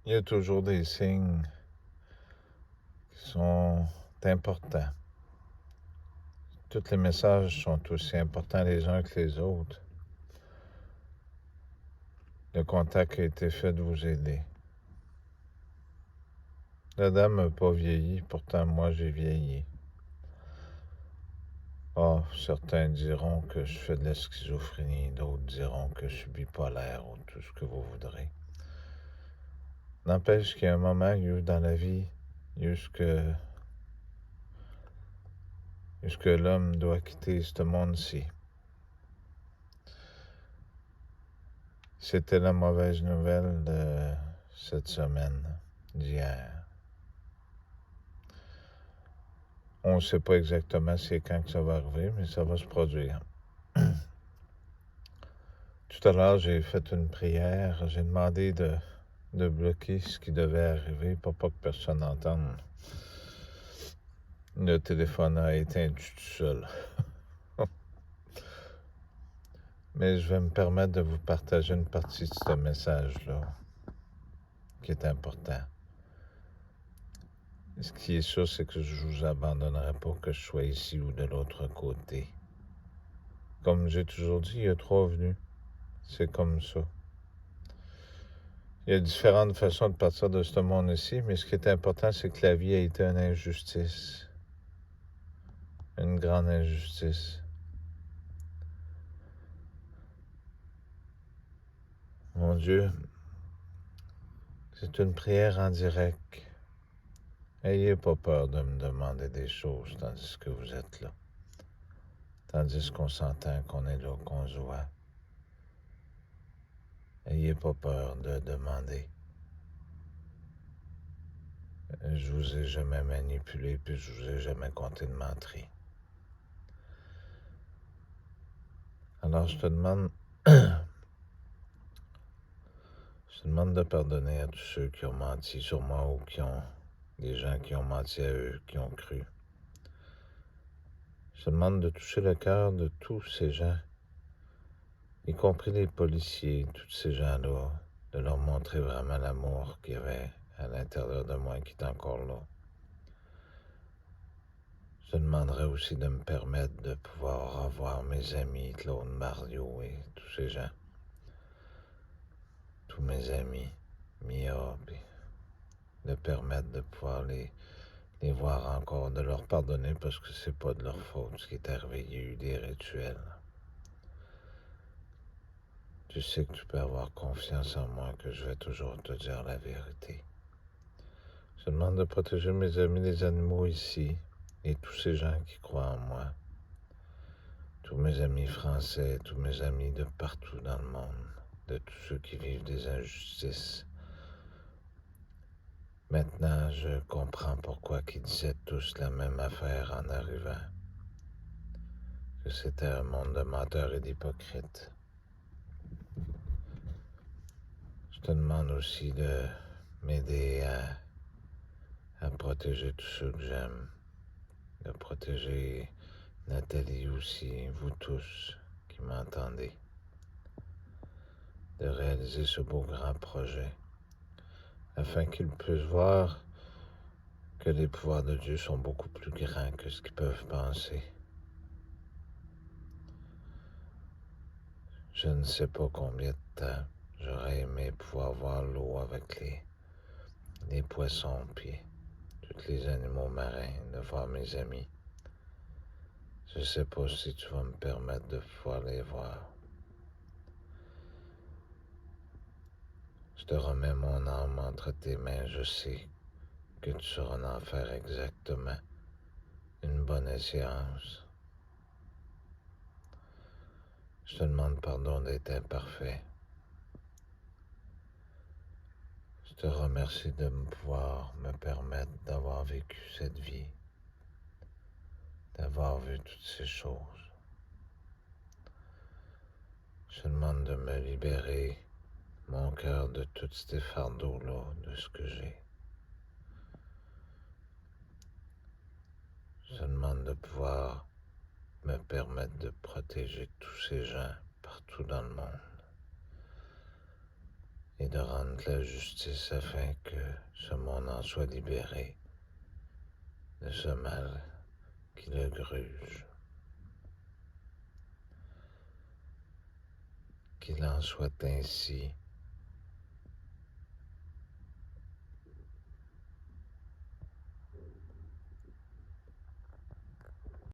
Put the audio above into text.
Il y a toujours des signes qui sont importants. Tous les messages sont aussi importants les uns que les autres. Le contact a été fait de vous aider. La dame n'a pas vieilli, pourtant moi j'ai vieilli. Ah, certains diront que je fais de la schizophrénie, d'autres diront que je suis bipolaire ou tout ce que vous voudrez. N'empêche qu'il y a un moment dans la vie jusque l'homme doit quitter ce monde-ci. C'était la mauvaise nouvelle de cette semaine, d'hier. On ne sait pas exactement c'est quand que ça va arriver, mais ça va se produire. Tout à l'heure, j'ai fait une prière. J'ai demandé de bloquer ce qui devait arriver pour pas que personne n'entende. Le téléphone a éteint tout seul. Mais je vais me permettre de vous partager une partie de ce message-là, qui est important. Ce qui est sûr, c'est que je ne vous abandonnerai pas, que je sois ici ou de l'autre côté. Comme j'ai toujours dit, il y a 3 venues. C'est comme ça. Il y a différentes façons de partir de ce monde-ci, mais ce qui est important, c'est que la vie a été une injustice. Une grande injustice. Mon Dieu, c'est une prière en direct. Ayez pas peur de me demander des choses tandis que vous êtes là. Tandis qu'on s'entend, qu'on est là, qu'on se voit. Ayez pas peur de demander. Je vous ai jamais manipulé, puis je vous ai jamais compté de mentir. Alors je te demande de pardonner à tous ceux qui ont menti sur moi ou des gens qui ont menti à eux, qui ont cru. Je te demande de toucher le cœur de tous ces gens, y compris les policiers, tous ces gens-là, de leur montrer vraiment l'amour qu'il y avait à l'intérieur de moi qui est encore là. Je te demanderai aussi de me permettre de pouvoir revoir mes amis, Claude, Mario et tous ces gens. Tous mes amis, Mia, puis de permettre de pouvoir les voir encore, de leur pardonner parce que c'est pas de leur faute ce qui est arrivé. Il y a eu des rituels. Tu sais que tu peux avoir confiance en moi, que je vais toujours te dire la vérité. Je te demande de protéger mes amis les animaux ici et tous ces gens qui croient en moi. Tous mes amis français, tous mes amis de partout dans le monde, de tous ceux qui vivent des injustices. Maintenant, je comprends pourquoi ils disaient tous la même affaire en arrivant. Que c'était un monde de menteurs et d'hypocrites. Je te demande aussi de m'aider à protéger tous ceux que j'aime, de protéger Nathalie aussi, vous tous qui m'entendez, de réaliser ce beau grand projet, afin qu'ils puissent voir que les pouvoirs de Dieu sont beaucoup plus grands que ce qu'ils peuvent penser. Je ne sais pas combien de temps j'aurais aimé pouvoir voir l'eau avec les poissons, puis tous les animaux marins, de voir mes amis. Je ne sais pas si tu vas me permettre de pouvoir les voir. Je te remets mon âme entre tes mains. Je sais que tu sauras en faire exactement une bonne séance. Je te demande pardon d'être imparfait. Je te remercie de pouvoir me permettre d'avoir vécu cette vie, d'avoir vu toutes ces choses. Je te demande de me libérer mon cœur de tous ces fardeaux-là, de ce que j'ai. Je te demande de pouvoir me permettre de protéger tous ces gens partout dans le monde et de rendre la justice afin que ce monde en soit libéré de ce mal qui le gruge. Qu'il en soit ainsi